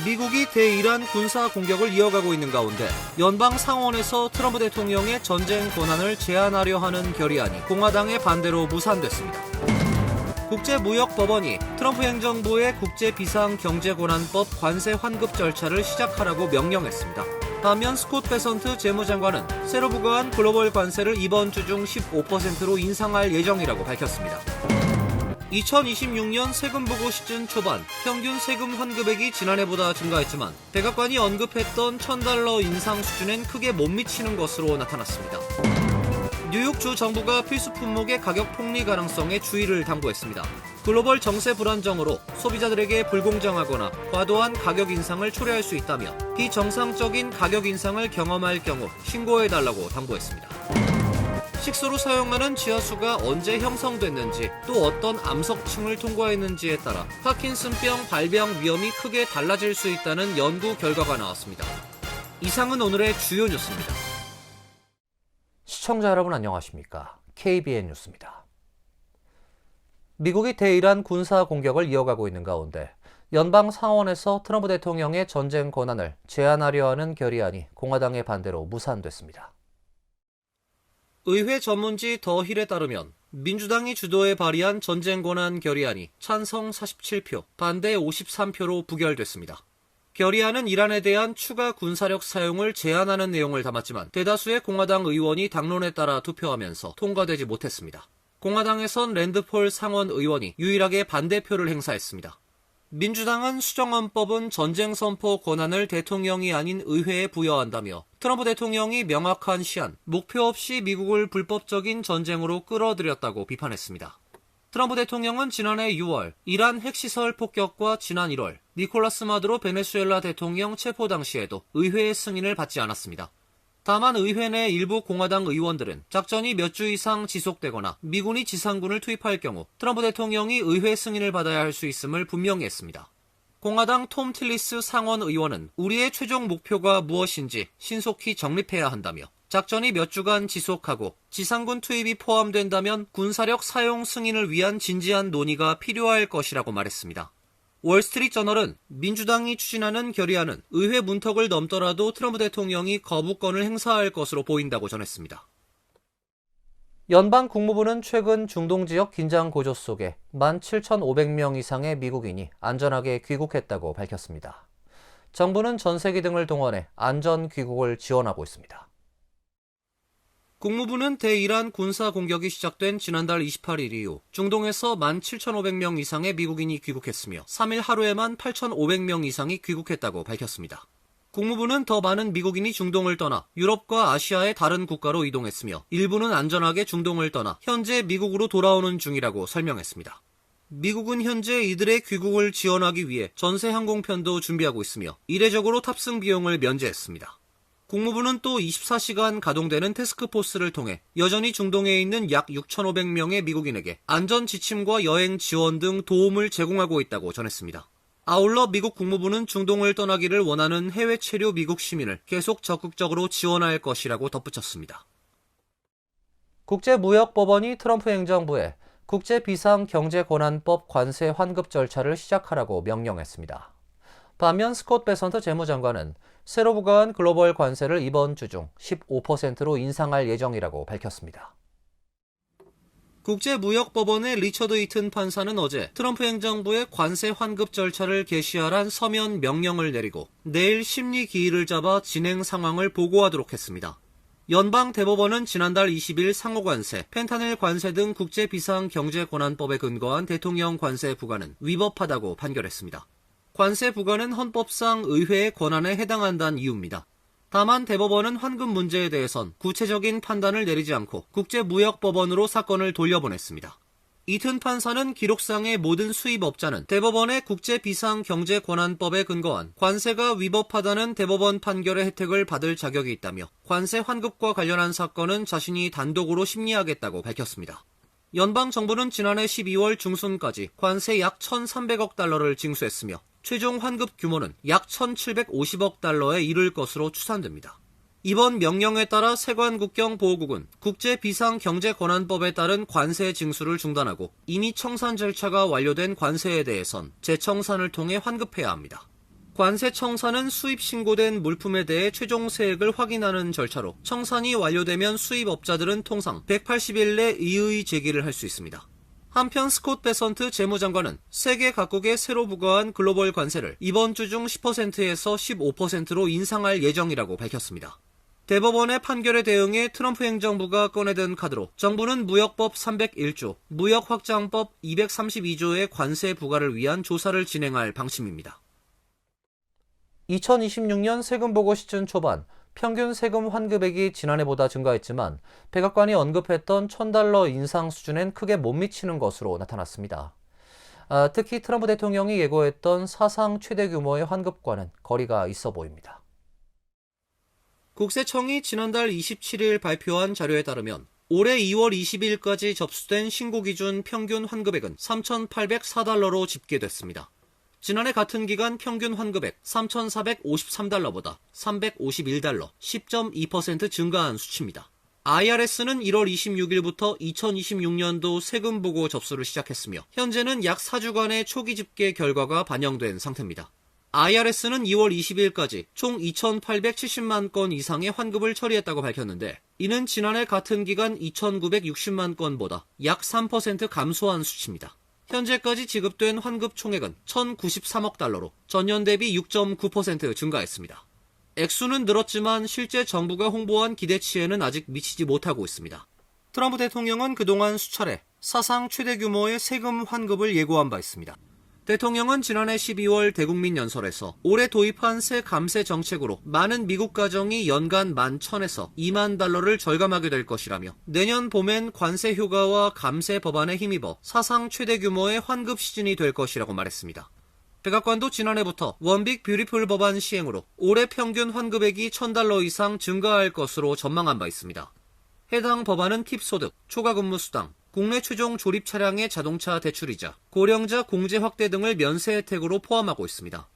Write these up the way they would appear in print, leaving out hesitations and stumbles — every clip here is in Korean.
미국이 대이란 군사 공격을 이어가고 있는 가운데 연방 상원에서 트럼프 대통령의 전쟁 권한을 제한하려 하는 결의안이 공화당의 반대로 무산됐습니다. 국제무역법원이 트럼프 행정부의 국제비상경제권한법 관세 환급 절차를 시작하라고 명령했습니다. 반면 스콧 베선트 재무장관은 새로 부과한 글로벌 관세를 이번 주 중 15%로 인상할 예정이라고 밝혔습니다. 2026년 세금 보고 시즌 초반 평균 세금 환급액이 지난해보다 증가했지만 백악관이 언급했던 $1,000 인상 수준엔 크게 못 미치는 것으로 나타났습니다. 뉴욕주 정부가 필수 품목의 가격 폭리 가능성에 주의를 당부했습니다. 글로벌 정세 불안정으로 소비자들에게 불공정하거나 과도한 가격 인상을 초래할 수 있다며 비정상적인 가격 인상을 경험할 경우 신고해달라고 당부했습니다. 식수로 사용하는 지하수가 언제 형성됐는지 또 어떤 암석층을 통과했는지에 따라 파킨슨병 발병 위험이 크게 달라질 수 있다는 연구 결과가 나왔습니다. 이상은 오늘의 주요 뉴스입니다. 시청자 여러분 안녕하십니까? KBN 뉴스입니다. 미국이 대이란 군사 공격을 이어가고 있는 가운데 연방 상원에서 트럼프 대통령의 전쟁 권한을 제한하려 하는 결의안이 공화당의 반대로 무산됐습니다. 의회 전문지 더 힐에 따르면 민주당이 주도해 발의한 전쟁 권한 결의안이 찬성 47표, 반대 53표로 부결됐습니다. 결의안은 이란에 대한 추가 군사력 사용을 제한하는 내용을 담았지만 대다수의 공화당 의원이 당론에 따라 투표하면서 통과되지 못했습니다. 공화당에선 랜드폴 상원 의원이 유일하게 반대표를 행사했습니다. 민주당은 수정헌법은 전쟁 선포 권한을 대통령이 아닌 의회에 부여한다며 트럼프 대통령이 명확한 시한, 목표 없이 미국을 불법적인 전쟁으로 끌어들였다고 비판했습니다. 트럼프 대통령은 지난해 6월 이란 핵시설 폭격과 지난 1월 니콜라스 마두로 베네수엘라 대통령 체포 당시에도 의회의 승인을 받지 않았습니다. 다만 의회 내 일부 공화당 의원들은 작전이 몇 주 이상 지속되거나 미군이 지상군을 투입할 경우 트럼프 대통령이 의회 승인을 받아야 할 수 있음을 분명히 했습니다. 공화당 톰 틸리스 상원 의원은 우리의 최종 목표가 무엇인지 신속히 정립해야 한다며 작전이 몇 주간 지속하고 지상군 투입이 포함된다면 군사력 사용 승인을 위한 진지한 논의가 필요할 것이라고 말했습니다. 월스트리트저널은 민주당이 추진하는 결의안은 의회 문턱을 넘더라도 트럼프 대통령이 거부권을 행사할 것으로 보인다고 전했습니다. 연방 국무부는 최근 중동 지역 긴장 고조 속에 17,500명 이상의 미국인이 안전하게 귀국했다고 밝혔습니다. 정부는 전세기 등을 동원해 안전 귀국을 지원하고 있습니다. 국무부는 대이란 군사 공격이 시작된 지난달 28일 이후 중동에서 17,500명 이상의 미국인이 귀국했으며 3일 하루에만 8,500명 이상이 귀국했다고 밝혔습니다. 국무부는 더 많은 미국인이 중동을 떠나 유럽과 아시아의 다른 국가로 이동했으며 일부는 안전하게 중동을 떠나 현재 미국으로 돌아오는 중이라고 설명했습니다. 미국은 현재 이들의 귀국을 지원하기 위해 전세 항공편도 준비하고 있으며 이례적으로 탑승 비용을 면제했습니다. 국무부는 또 24시간 가동되는 태스크포스를 통해 여전히 중동에 있는 약 6,500명의 미국인에게 안전 지침과 여행 지원 등 도움을 제공하고 있다고 전했습니다. 아울러 미국 국무부는 중동을 떠나기를 원하는 해외 체류 미국 시민을 계속 적극적으로 지원할 것이라고 덧붙였습니다. 국제무역법원이 트럼프 행정부에 국제비상경제권한법 관세 환급 절차를 시작하라고 명령했습니다. 반면 스콧 베선트 재무장관은 새로 부과한 글로벌 관세를 이번 주 중 15%로 인상할 예정이라고 밝혔습니다. 국제무역법원의 리처드 이튼 판사는 어제 트럼프 행정부의 관세 환급 절차를 개시하란 서면 명령을 내리고 내일 심리 기일을 잡아 진행 상황을 보고하도록 했습니다. 연방 대법원은 지난달 20일 상호관세, 펜타닐 관세 등 국제비상경제권한법에 근거한 대통령 관세 부과는 위법하다고 판결했습니다. 관세 부과는 헌법상 의회의 권한에 해당한다는 이유입니다. 다만 대법원은 환급 문제에 대해선 구체적인 판단을 내리지 않고 국제무역법원으로 사건을 돌려보냈습니다. 이튼 판사는 기록상의 모든 수입업자는 대법원의 국제비상경제권한법에 근거한 관세가 위법하다는 대법원 판결의 혜택을 받을 자격이 있다며 관세 환급과 관련한 사건은 자신이 단독으로 심리하겠다고 밝혔습니다. 연방정부는 지난해 12월 중순까지 관세 약 1,300억 달러를 징수했으며 최종 환급 규모는 약 1,750억 달러에 이를 것으로 추산됩니다. 이번 명령에 따라 세관국경 보호국은 국제비상경제권한법에 따른 관세 징수를 중단하고 이미 청산 절차가 완료된 관세에 대해선 재청산을 통해 환급해야 합니다. 관세 청산은 수입 신고된 물품에 대해 최종 세액을 확인하는 절차로 청산이 완료되면 수입업자들은 통상 180일 내 이의 제기를 할 수 있습니다. 한편 스콧 베선트 재무장관은 세계 각국에 새로 부과한 글로벌 관세를 이번 주 중 10%에서 15%로 인상할 예정이라고 밝혔습니다. 대법원의 판결에 대응해 트럼프 행정부가 꺼내든 카드로 정부는 무역법 301조, 무역확장법 232조의 관세 부과를 위한 조사를 진행할 방침입니다. 2026년 세금 보고 시즌 초반 평균 세금 환급액이 지난해보다 증가했지만 백악관이 언급했던 $1,000 인상 수준엔 크게 못 미치는 것으로 나타났습니다. 특히 트럼프 대통령이 예고했던 사상 최대 규모의 환급과는 거리가 있어 보입니다. 국세청이 지난달 27일 발표한 자료에 따르면 올해 2월 20일까지 접수된 신고 기준 평균 환급액은 $3,804로 집계됐습니다. 지난해 같은 기간 평균 환급액 $3,453보다 $351, 10.2% 증가한 수치입니다. IRS는 1월 26일부터 2026년도 세금 보고 접수를 시작했으며 현재는 약 4주간의 초기 집계 결과가 반영된 상태입니다. IRS는 2월 20일까지 총 2,870만 건 이상의 환급을 처리했다고 밝혔는데 이는 지난해 같은 기간 2,960만 건보다 약 3% 감소한 수치입니다. 현재까지 지급된 환급 총액은 $1,093억, 전년 대비 6.9% 증가했습니다. 액수는 늘었지만 실제 정부가 홍보한 기대치에는 아직 미치지 못하고 있습니다. 트럼프 대통령은 그동안 수차례 사상 최대 규모의 세금 환급을 예고한 바 있습니다. 대통령은 지난해 12월 대국민 연설에서 올해 도입한 새 감세 정책으로 많은 미국 가정이 연간 $11,000에서 $20,000를 절감하게 될 것이라며 내년 봄엔 관세 효과와 감세 법안에 힘입어 사상 최대 규모의 환급 시즌이 될 것이라고 말했습니다. 백악관도 지난해부터 원빅 뷰티풀 법안 시행으로 올해 평균 환급액이 $1,000 이상 증가할 것으로 전망한 바 있습니다. 해당 법안은 팁소득, 초과근무 수당, 국내 최종 조립 차량의 자동차 대출이자, 고령자 공제 확대 등을 면세 혜택으로 포함하고 있습니다.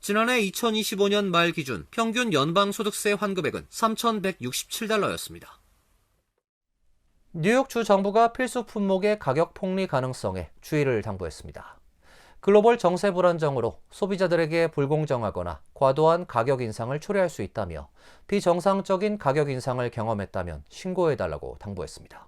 지난해 2025년 말 기준 평균 연방소득세 환급액은 $3,167였습니다. 뉴욕주 정부가 필수 품목의 가격 폭리 가능성에 주의를 당부했습니다. 글로벌 정세 불안정으로 소비자들에게 불공정하거나 과도한 가격 인상을 초래할 수 있다며 비정상적인 가격 인상을 경험했다면 신고해달라고 당부했습니다.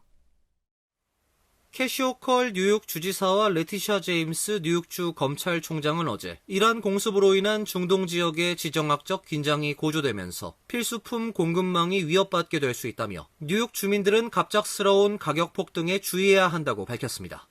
캐시 호컬 뉴욕 주지사와 레티샤 제임스 뉴욕주 검찰총장은 어제 이란 공습으로 인한 중동 지역의 지정학적 긴장이 고조되면서 필수품 공급망이 위협받게 될 수 있다며 뉴욕 주민들은 갑작스러운 가격 폭등에 주의해야 한다고 밝혔습니다.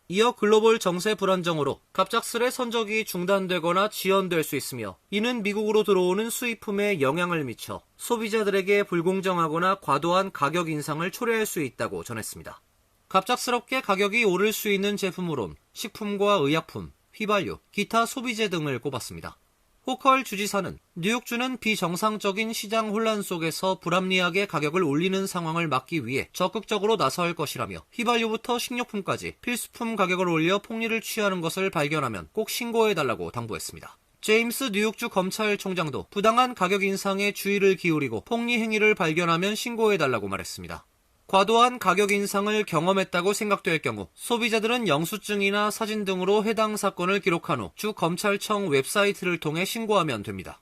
이어 글로벌 정세 불안정으로 갑작스레 선적이 중단되거나 지연될 수 있으며 이는 미국으로 들어오는 수입품에 영향을 미쳐 소비자들에게 불공정하거나 과도한 가격 인상을 초래할 수 있다고 전했습니다. 갑작스럽게 가격이 오를 수 있는 제품으론 식품과 의약품, 휘발유, 기타 소비재 등을 꼽았습니다. 호컬 주지사는 뉴욕주는 비정상적인 시장 혼란 속에서 불합리하게 가격을 올리는 상황을 막기 위해 적극적으로 나설 것이라며 휘발유부터 식료품까지 필수품 가격을 올려 폭리를 취하는 것을 발견하면 꼭 신고해달라고 당부했습니다. 제임스 뉴욕주 검찰총장도 부당한 가격 인상에 주의를 기울이고 폭리 행위를 발견하면 신고해달라고 말했습니다. 과도한 가격 인상을 경험했다고 생각될 경우 소비자들은 영수증이나 사진 등으로 해당 사건을 기록한 후 주 검찰청 웹사이트를 통해 신고하면 됩니다.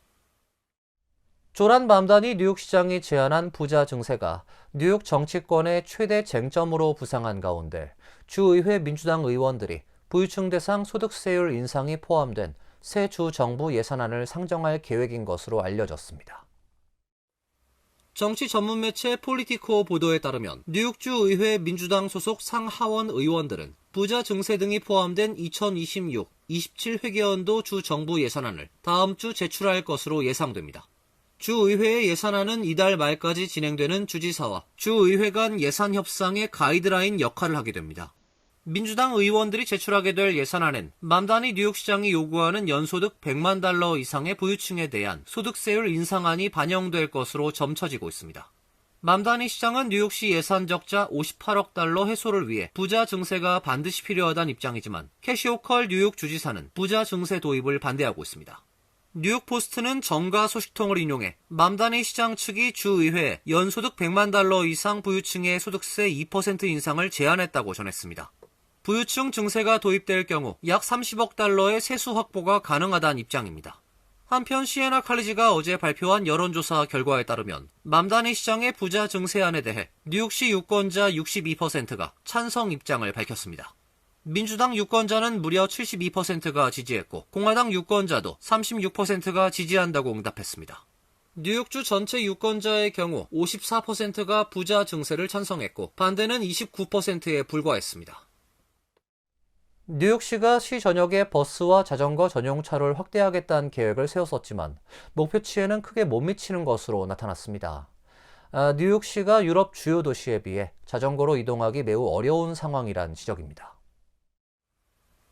조란 맘다니 뉴욕시장이 제안한 부자 증세가 뉴욕 정치권의 최대 쟁점으로 부상한 가운데 주의회 민주당 의원들이 부유층 대상 소득세율 인상이 포함된 새 주 정부 예산안을 상정할 계획인 것으로 알려졌습니다. 정치 전문 매체 폴리티코 보도에 따르면 뉴욕주 의회 민주당 소속 상하원 의원들은 부자 증세 등이 포함된 2026, 27회계연도 주 정부 예산안을 다음 주 제출할 것으로 예상됩니다. 주의회의 예산안은 이달 말까지 진행되는 주지사와 주의회 간 예산 협상의 가이드라인 역할을 하게 됩니다. 민주당 의원들이 제출하게 될 예산안엔 맘다니 뉴욕시장이 요구하는 연소득 $100만 이상의 부유층에 대한 소득세율 인상안이 반영될 것으로 점쳐지고 있습니다. 맘다니 시장은 뉴욕시 예산 적자 $58억 해소를 위해 부자 증세가 반드시 필요하다는 입장이지만 캐시 호컬 뉴욕 주지사는 부자 증세 도입을 반대하고 있습니다. 뉴욕 포스트는 정가 소식통을 인용해 맘다니 시장 측이 주의회에 연소득 $100만 이상 부유층의 소득세 2% 인상을 제안했다고 전했습니다. 부유층 증세가 도입될 경우 약 $30억 세수 확보가 가능하다는 입장입니다. 한편 시에나 칼리지가 어제 발표한 여론조사 결과에 따르면 맘다니 시장의 부자 증세안에 대해 뉴욕시 유권자 62%가 찬성 입장을 밝혔습니다. 민주당 유권자는 무려 72%가 지지했고 공화당 유권자도 36%가 지지한다고 응답했습니다. 뉴욕주 전체 유권자의 경우 54%가 부자 증세를 찬성했고 반대는 29%에 불과했습니다. 뉴욕시가 시 전역에 버스와 자전거 전용 차로를 확대하겠다는 계획을 세웠었지만 목표치에는 크게 못 미치는 것으로 나타났습니다. 뉴욕시가 유럽 주요 도시에 비해 자전거로 이동하기 매우 어려운 상황이란 지적입니다.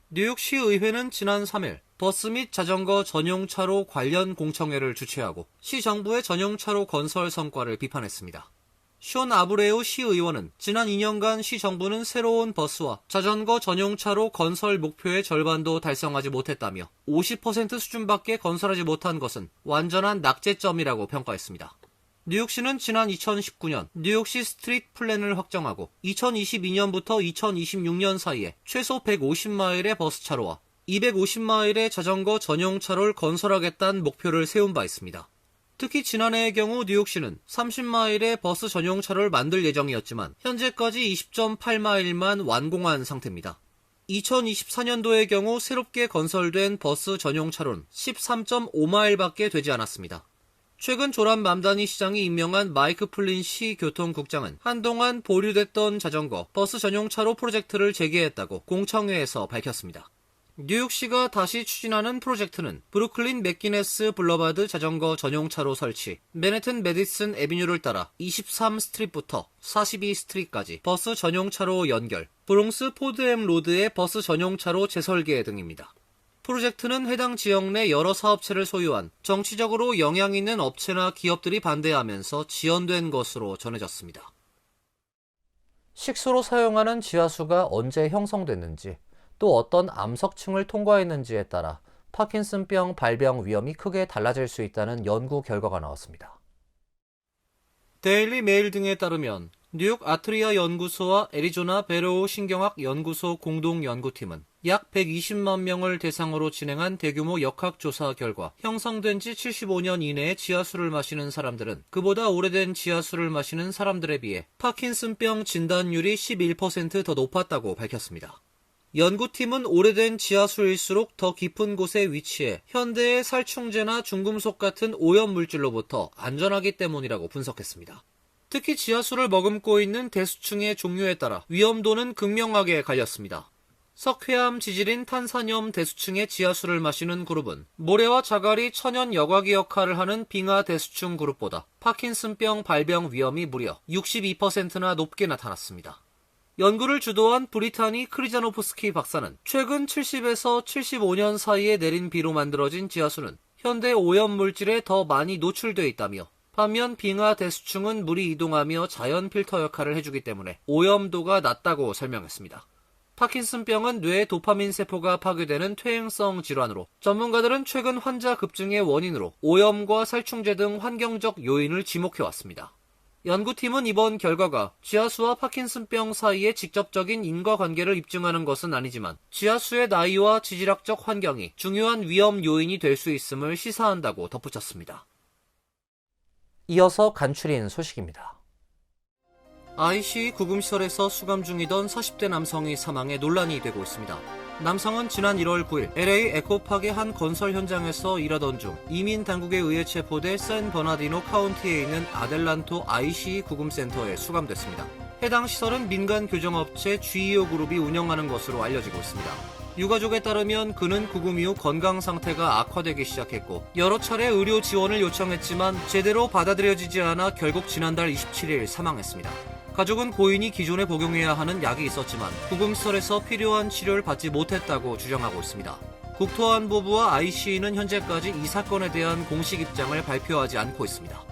뉴욕시 의회는 지난 3일 버스 및 자전거 전용 차로 관련 공청회를 주최하고 시 정부의 전용 차로 건설 성과를 비판했습니다. 숀 아브레우 시의원은 지난 2년간 시 정부는 새로운 버스와 자전거 전용차로 건설 목표의 절반도 달성하지 못했다며 50% 수준밖에 건설하지 못한 것은 완전한 낙제점이라고 평가했습니다. 뉴욕시는 지난 2019년 뉴욕시 스트리트 플랜을 확정하고 2022년부터 2026년 사이에 최소 150마일의 버스차로와 250마일의 자전거 전용차로를 건설하겠다는 목표를 세운 바 있습니다. 특히 지난해의 경우 뉴욕시는 30마일의 버스 전용차로를 만들 예정이었지만 현재까지 20.8마일만 완공한 상태입니다. 2024년도의 경우 새롭게 건설된 버스 전용차로는 13.5마일밖에 되지 않았습니다. 최근 조란 맘다니 시장이 임명한 마이크 플린 시 교통국장은 한동안 보류됐던 자전거, 버스 전용차로 프로젝트를 재개했다고 공청회에서 밝혔습니다. 뉴욕시가 다시 추진하는 프로젝트는 브루클린 맥기네스 블러바드 자전거 전용차로 설치, 맨해튼 메디슨 애비뉴를 따라 23스트리트부터 42스트리트까지 버스 전용차로 연결, 브롱스 포드엠 로드의 버스 전용차로 재설계 등입니다. 프로젝트는 해당 지역 내 여러 사업체를 소유한 정치적으로 영향 있는 업체나 기업들이 반대하면서 지연된 것으로 전해졌습니다. 식수로 사용하는 지하수가 언제 형성됐는지, 또 어떤 암석층을 통과했는지에 따라 파킨슨병 발병 위험이 크게 달라질 수 있다는 연구 결과가 나왔습니다. 데일리 메일 등에 따르면 뉴욕 아트리아 연구소와 애리조나 베로우 신경학 연구소 공동 연구팀은 약 120만 명을 대상으로 진행한 대규모 역학조사 결과 형성된 지 75년 이내에 지하수를 마시는 사람들은 그보다 오래된 지하수를 마시는 사람들에 비해 파킨슨병 진단율이 11% 더 높았다고 밝혔습니다. 연구팀은 오래된 지하수일수록 더 깊은 곳에 위치해 현대의 살충제나 중금속 같은 오염물질로부터 안전하기 때문이라고 분석했습니다. 특히 지하수를 머금고 있는 대수층의 종류에 따라 위험도는 극명하게 갈렸습니다. 석회암 지질인 탄산염 대수층의 지하수를 마시는 그룹은 모래와 자갈이 천연 여과기 역할을 하는 빙하 대수층 그룹보다 파킨슨병 발병 위험이 무려 62%나 높게 나타났습니다. 연구를 주도한 브리타니 크리자노프스키 박사는 최근 70에서 75년 사이에 내린 비로 만들어진 지하수는 현대 오염물질에 더 많이 노출돼 있다며 반면 빙하 대수층은 물이 이동하며 자연 필터 역할을 해주기 때문에 오염도가 낮다고 설명했습니다. 파킨슨병은 뇌의 도파민 세포가 파괴되는 퇴행성 질환으로 전문가들은 최근 환자 급증의 원인으로 오염과 살충제 등 환경적 요인을 지목해왔습니다. 연구팀은 이번 결과가 지하수와 파킨슨병 사이의 직접적인 인과관계를 입증하는 것은 아니지만 지하수의 나이와 지질학적 환경이 중요한 위험 요인이 될 수 있음을 시사한다고 덧붙였습니다. 이어서 간추린 소식입니다. IC 구금시설에서 수감 중이던 40대 남성이 사망해 논란이 되고 있습니다. 남성은 지난 1월 9일 LA 에코팍의 한 건설 현장에서 일하던 중 이민 당국에 의해 체포돼 샌버나디노 카운티에 있는 아델란토 IC 구금센터에 수감됐습니다. 해당 시설은 민간 교정업체 GEO 그룹이 운영하는 것으로 알려지고 있습니다. 유가족에 따르면 그는 구금 이후 건강 상태가 악화되기 시작했고 여러 차례 의료 지원을 요청했지만 제대로 받아들여지지 않아 결국 지난달 27일 사망했습니다. 가족은 고인이 기존에 복용해야 하는 약이 있었지만 구금시설에서 필요한 치료를 받지 못했다고 주장하고 있습니다. 국토안보부와 IC는 현재까지 이 사건에 대한 공식 입장을 발표하지 않고 있습니다.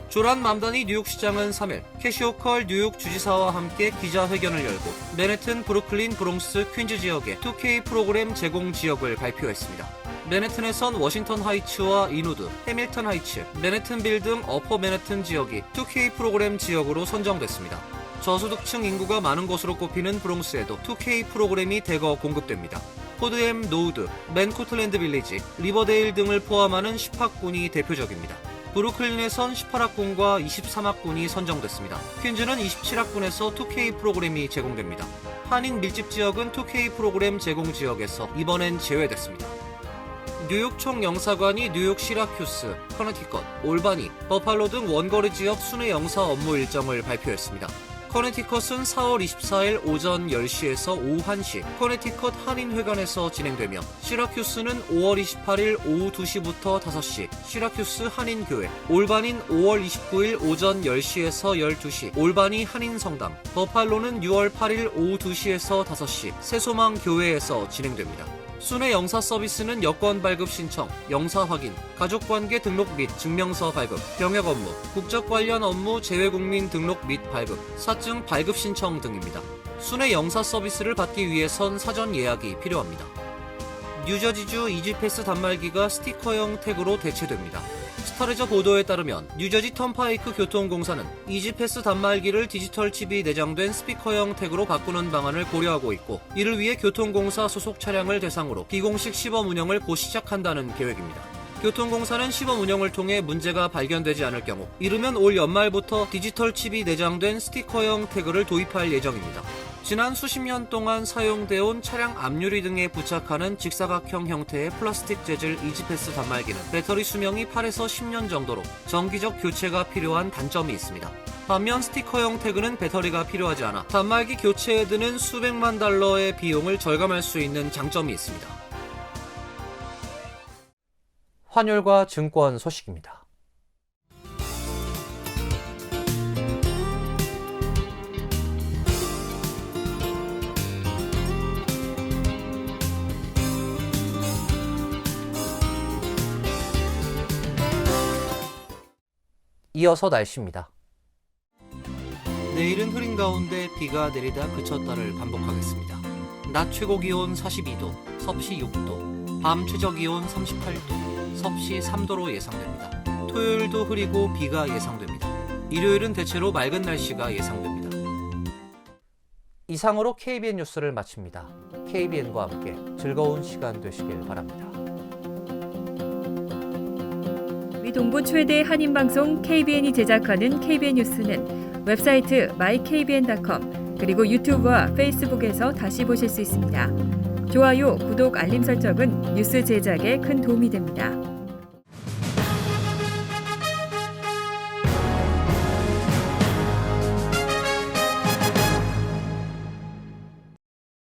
조란 맘다니 뉴욕시장은 3일 캐시오컬 뉴욕 주지사와 함께 기자회견을 열고 맨해튼, 브루클린, 브롱스, 퀸즈 지역의 2K 프로그램 제공 지역을 발표했습니다. 맨해튼에선 워싱턴 하이츠와 인우드, 해밀턴 하이츠, 맨해튼빌 등 어퍼 맨해튼 지역이 2K 프로그램 지역으로 선정됐습니다. 저소득층 인구가 많은 곳으로 꼽히는 브롱스에도 2K 프로그램이 대거 공급됩니다. 포드햄 노우드, 맨코틀랜드 빌리지, 리버데일 등을 포함하는 10학군이 대표적입니다. 브루클린에선 18학군과 23학군이 선정됐습니다. 퀸즈는 27학군에서 2K 프로그램이 제공됩니다. 한인 밀집 지역은 2K 프로그램 제공 지역에서 이번엔 제외됐습니다. 뉴욕 총영사관이 뉴욕 시라큐스, 커네티컷, 올바니, 버팔로 등 원거리 지역 순회 영사 업무 일정을 발표했습니다. 커네티컷은 4월 24일 오전 10시에서 오후 1시 커네티컷 한인회관에서 진행되며 시라큐스는 5월 28일 오후 2시부터 5시 시라큐스 한인교회, 올바니는 5월 29일 오전 10시에서 12시 올바니 한인성당, 버팔로는 6월 8일 오후 2시에서 5시 새소망교회에서 진행됩니다. 순회 영사 서비스는 여권 발급 신청, 영사 확인, 가족관계 등록 및 증명서 발급, 병역 업무, 국적 관련 업무 재외국민 등록 및 발급, 사증 발급 신청 등입니다. 순회 영사 서비스를 받기 위해선 사전 예약이 필요합니다. 뉴저지주 이지패스 단말기가 스티커형 태그로 대체됩니다. 스타레저 보도에 따르면 뉴저지 턴파이크 교통공사는 이지패스 단말기를 디지털 칩이 내장된 스피커형 태그로 바꾸는 방안을 고려하고 있고, 이를 위해 교통공사 소속 차량을 대상으로 비공식 시범 운영을 곧 시작한다는 계획입니다. 교통공사는 시범 운영을 통해 문제가 발견되지 않을 경우 이르면 올 연말부터 디지털 칩이 내장된 스티커형 태그를 도입할 예정입니다. 지난 수십 년 동안 사용되어 온 차량 앞유리 등에 부착하는 직사각형 형태의 플라스틱 재질 이지패스 단말기는 배터리 수명이 8에서 10년 정도로 정기적 교체가 필요한 단점이 있습니다. 반면 스티커형 태그는 배터리가 필요하지 않아 단말기 교체에 드는 수백만 달러의 비용을 절감할 수 있는 장점이 있습니다. 환율과 증권 소식입니다. 이어서 날씨입니다. 내일은 흐린 가운데 비가 내리다 그쳤다를 반복하겠습니다. 낮 최고 기온 42도, 섭씨 6도, 밤 최저 기온 38도, 섭씨 3도로 예상됩니다. 토요일도 흐리고 비가 예상됩니다. 일요일은 대체로 맑은 날씨가 예상됩니다. 이상으로 KBN 뉴스를 마칩니다. KBN과 함께 즐거운 시간 되시길 바랍니다. 우리 동부 최대 한인방송 KBN이 제작하는 KBN 뉴스는 웹사이트 mykbn.com 그리고 유튜브와 페이스북에서 다시 보실 수 있습니다. 좋아요, 구독, 알림 설정은 뉴스 제작에 큰 도움이 됩니다.